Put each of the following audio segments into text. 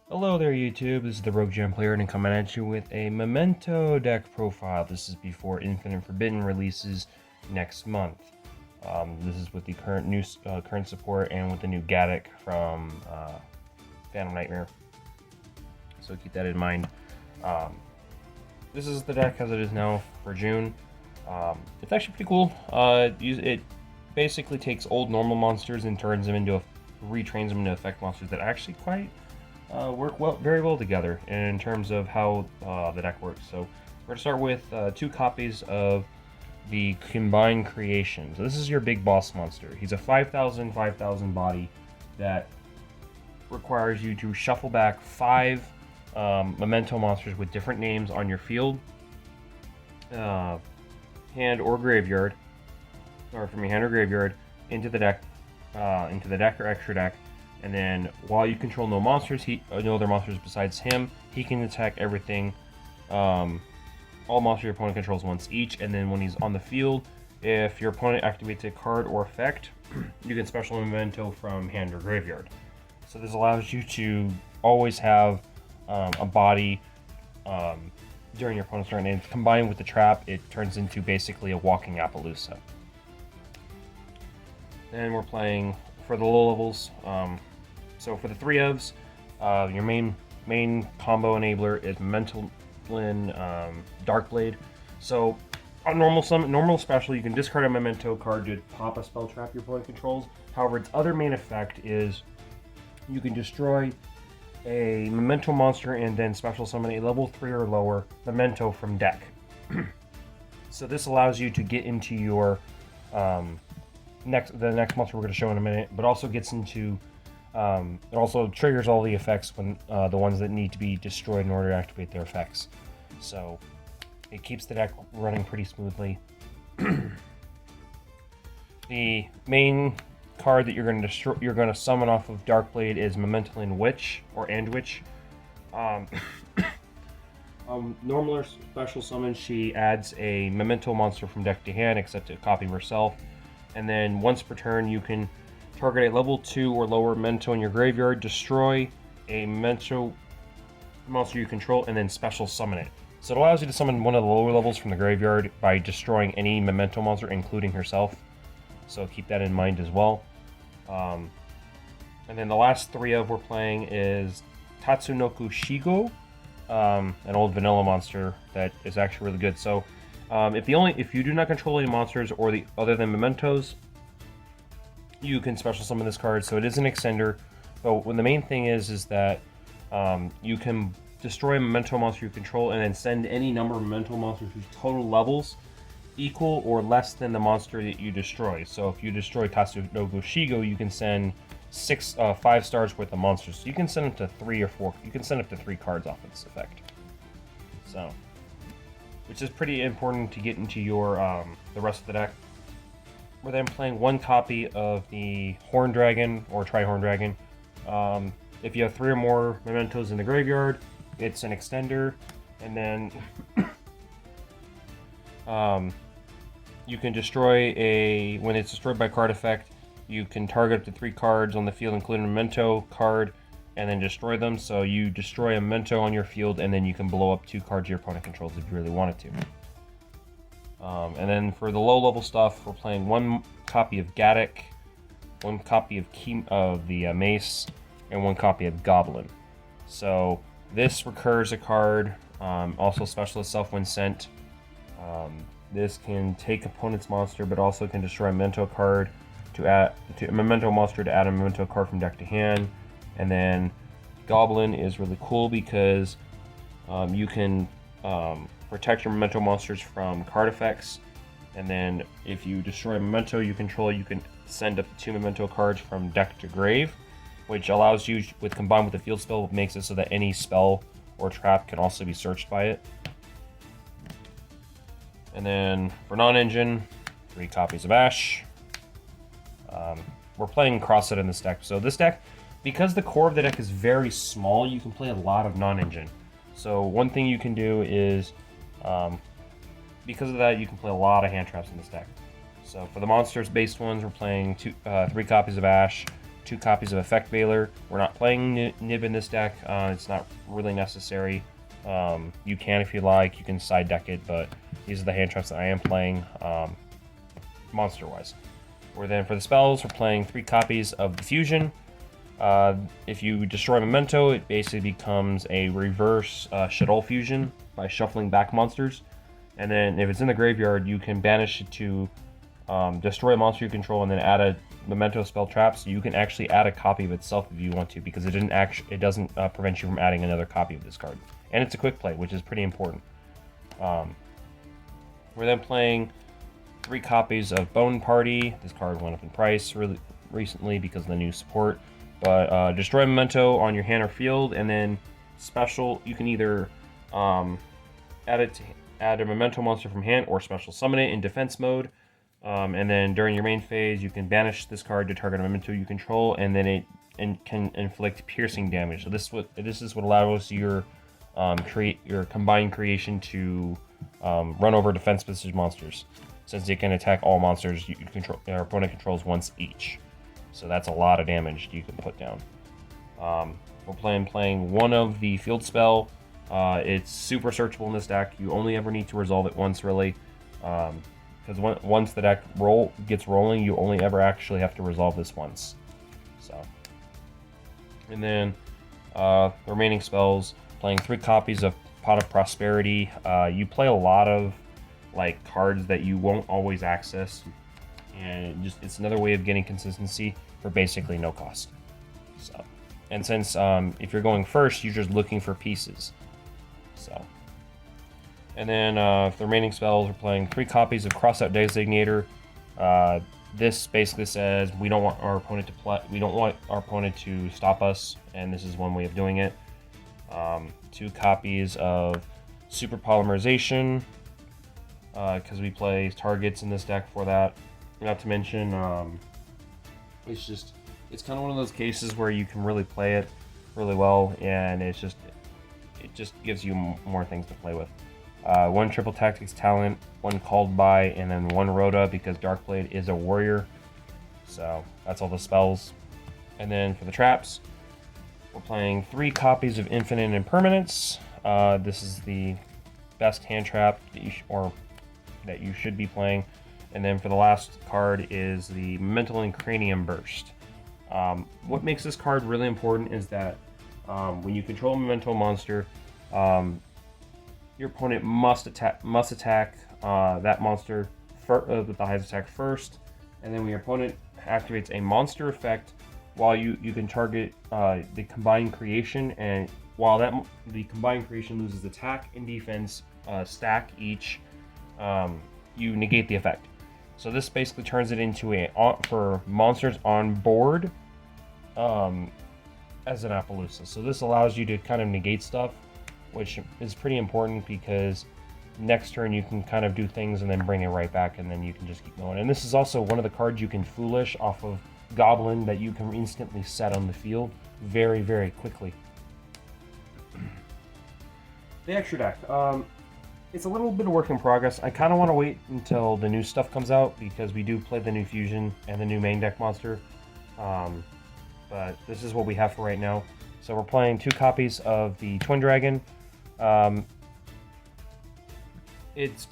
Hello there YouTube, this is the Rogue Jam Player and I'm coming at you with a Memento deck profile. This is before Infinite Forbidden releases next month. This is with the current support and with the new Gaddock from Phantom Nightmare. So keep that in mind. This is the deck as it is now for June. It's actually pretty cool. It basically takes old normal monsters and turns them into retrains them into effect monsters that actually quite work very well together in terms of how the deck works. So we're going to start with 2 copies of the Combined Creation. So this is your big boss monster. He's a 5,000 body that requires you to shuffle back 5 Memento monsters with different names on your field, hand or graveyard, or from your hand or graveyard into the deck or extra deck. And then while you control no other monsters besides him, he can attack everything. All monsters your opponent controls once each. And then when he's on the field, if your opponent activates a card or effect, you can special Memento from hand or graveyard. So this allows you to always have a body during your opponent's turn. And combined with the trap, it turns into basically a walking Appaloosa. Then we're playing for the low levels. So for the 3 ofs, your main combo enabler is Memento Darkblade. So on normal special, you can discard a Memento card to pop a spell trap your opponent controls. However, its other main effect is you can destroy a Memento monster and then special summon a level 3 or lower Memento from deck. So this allows you to get into your the next monster we're going to show in a minute, but also gets into it also triggers all the effects when the ones that need to be destroyed in order to activate their effects. So it keeps the deck running pretty smoothly. The main card that you're going to summon off of Darkblade is Memento Witch or Witch. Normal or special summon, she adds a Memento monster from deck to hand, except a copy of herself. And then once per turn, you can target a level 2 or lower Memento in your graveyard, destroy a Memento monster you control, and then special summon it. So it allows you to summon one of the lower levels from the graveyard by destroying any Memento monster, including herself. So keep that in mind as well. And then the last 3 of we're playing is Tatsunoku Shigo, an old vanilla monster that is actually really good. So if you do not control any monsters other than Mementos, you can special summon this card. So it is an extender. But when the main thing is that you can destroy a Memento monster you control and then send any number of Memento monsters whose total levels equal or less than the monster that you destroy. So if you destroy Tatsunoku Shigo, you can send 5 stars worth of monsters. So you can send up to 3 or 4. You can send up to 3 cards off of this effect. So, which is pretty important to get into your the rest of the deck. We're then playing 1 copy of the Horn Dragon or Tri-Horn Dragon. If you have 3 or more Mementos in the graveyard, it's an extender, and then you can destroy when it's destroyed by card effect, you can target up to 3 cards on the field, including a Memento card, and then destroy them. So you destroy a Memento on your field, and then you can blow up 2 cards your opponent controls if you really wanted to. And then for the low-level stuff, we're playing 1 copy of Gaddock, 1 copy of the Mace, and 1 copy of Goblin. So this recurs a card, also special itself when sent. This can take opponent's monster, but also can destroy a Memento card a Memento monster to add a Memento card from deck to hand. And then Goblin is really cool because you can protect your Memento monsters from card effects, and then if you destroy a Memento you control, you can send up to 2 Memento cards from deck to grave, which allows you, combined with the field spell, makes it so that any spell or trap can also be searched by it. And then for non-engine, 3 copies of Ash. We're playing cross-set in this deck. So this deck, because the core of the deck is very small, you can play a lot of non-engine. So one thing you can do is, because of that, you can play a lot of hand traps in this deck. So for the monsters-based ones, we're playing 3 copies of Ash, 2 copies of Effect Veiler. We're not playing Nib in this deck. It's not really necessary. You can if you like. You can side deck it, but these are the hand traps that I am playing monster-wise. We're then, for the spells, we're playing 3 copies of the Fusion. If you destroy Memento, it basically becomes a reverse Shadol Fusion by shuffling back monsters. And then if it's in the graveyard, you can banish it to destroy a monster you control and then add a Memento spell trap. So you can actually add a copy of itself if you want to, because it doesn't prevent you from adding another copy of this card. And it's a quick play, which is pretty important. We're then playing 3 copies of Bone Party. This card went up in price really recently because of the new support. But destroy Memento on your hand or field, and then special, you can either add a Memento monster from hand or special summon it in defense mode. And then during your main phase, you can banish this card to target a Memento you control, and then it can inflict piercing damage. So this is what allows your combined creation to run over defense position monsters, since it can attack all monsters your opponent controls once each. So that's a lot of damage you can put down. We're playing 1 of the field spell. It's super searchable in this deck. You only ever need to resolve it once, really. Because once the deck gets rolling, you only ever actually have to resolve this once. So, and then the remaining spells, playing 3 copies of Pot of Prosperity. You play a lot of cards that you won't always access, and it's another way of getting consistency for basically no cost. So, and since if you're going first, you're just looking for pieces. So, and then the remaining spells, we're playing 3 copies of Crossout Designator. This basically says we don't want our opponent to stop us, and this is one way of doing it. 2 copies of Super Polymerization, because we play targets in this deck for that. Not to mention, it's kind of one of those cases where you can really play it really well, and it just gives you more things to play with. 1 Triple Tactics Talent, 1 Called By, and then 1 Rhoda, because Darkblade is a warrior. So that's all the spells. And then for the traps, we're playing 3 copies of Infinite Impermanence. This is the best hand trap that you should be playing. And then for the last card is the Mental and Cranium Burst. What makes this card really important is that when you control a Memento monster, your opponent must attack that monster with the highest attack first, and then when your opponent activates a monster effect, while you can target the combined creation, and while the combined creation loses attack and defense stack each, you negate the effect. So this basically turns it into for monsters on board as an Appaloosa. So this allows you to kind of negate stuff, which is pretty important, because next turn you can kind of do things and then bring it right back, and then you can just keep going. And this is also one of the cards you can Foolish off of Goblin that you can instantly set on the field very, very quickly. The extra deck. It's a little bit of work in progress. I kind of want to wait until the new stuff comes out, because we do play the new Fusion and the new main deck monster. But this is what we have for right now. So we're playing 2 copies of the Twin Dragon. It's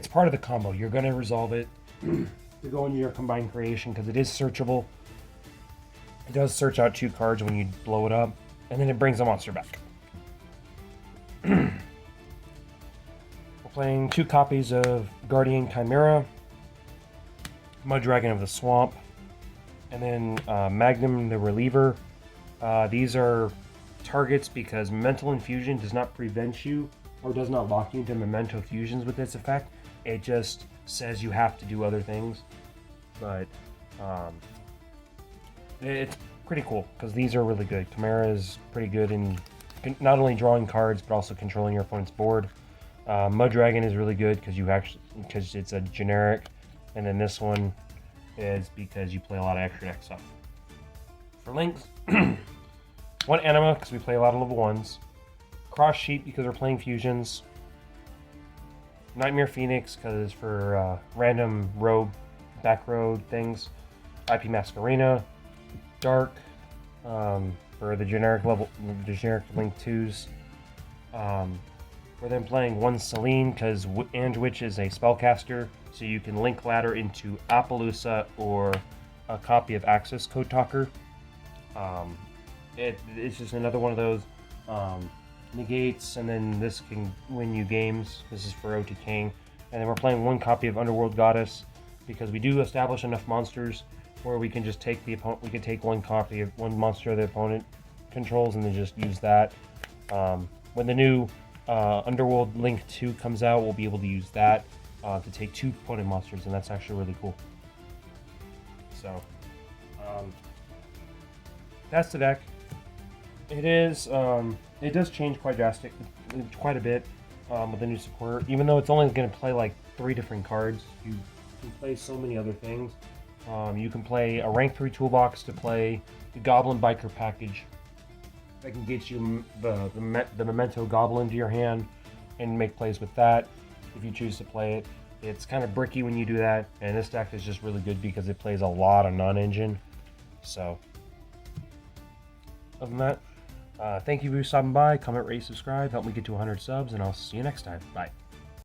part of the combo. You're going to resolve it to go into your combined creation, because it is searchable. It does search out 2 cards when you blow it up, and then it brings a monster back. We're playing 2 copies of Guardian Chimera, Mud Dragon of the Swamp, and then Magnum the Reliever. These are targets because Mental Infusion does not prevent you or does not lock you into Memento fusions with this effect. It just says you have to do other things. But it's pretty cool, because these are really good. Chimera is pretty good in not only drawing cards but also controlling your opponent's board. Mud Dragon is really good because it's a generic, and then this one is because you play a lot of extra deck stuff. For links, 1 Anima, because we play a lot of level 1s. Cross Sheet, because we're playing fusions. Nightmare Phoenix, because for random rogue, back road things. IP Masquerena, Dark, for the generic level, the generic Link 2s. We're then playing one Celine because Witch is a spellcaster, so you can link ladder into Appaloosa or a copy of Access Code Talker. It's just another one of those negates, and then this can win you games. This is for OT King. And then we're playing one copy of Underworld Goddess because we do establish enough monsters where we can just take the opponent. We can take one copy of one monster the opponent controls and then just use that. When the new Underworld Link 2 comes out, we'll be able to use that to take 2 opponent monsters, and that's actually really cool. So that's the deck. It is it does change quite a bit with the new supporter. Even though it's only going to play like 3 different cards, you can play so many other things. You can play a rank 3 toolbox to play the Goblin Biker package. That can get you the Memento Goblin to your hand and make plays with that if you choose to play it. It's kind of bricky when you do that, and this deck is just really good because it plays a lot of non-engine. So, other than that, thank you for stopping by. Comment, rate, subscribe. Help me get to 100 subs, and I'll see you next time. Bye.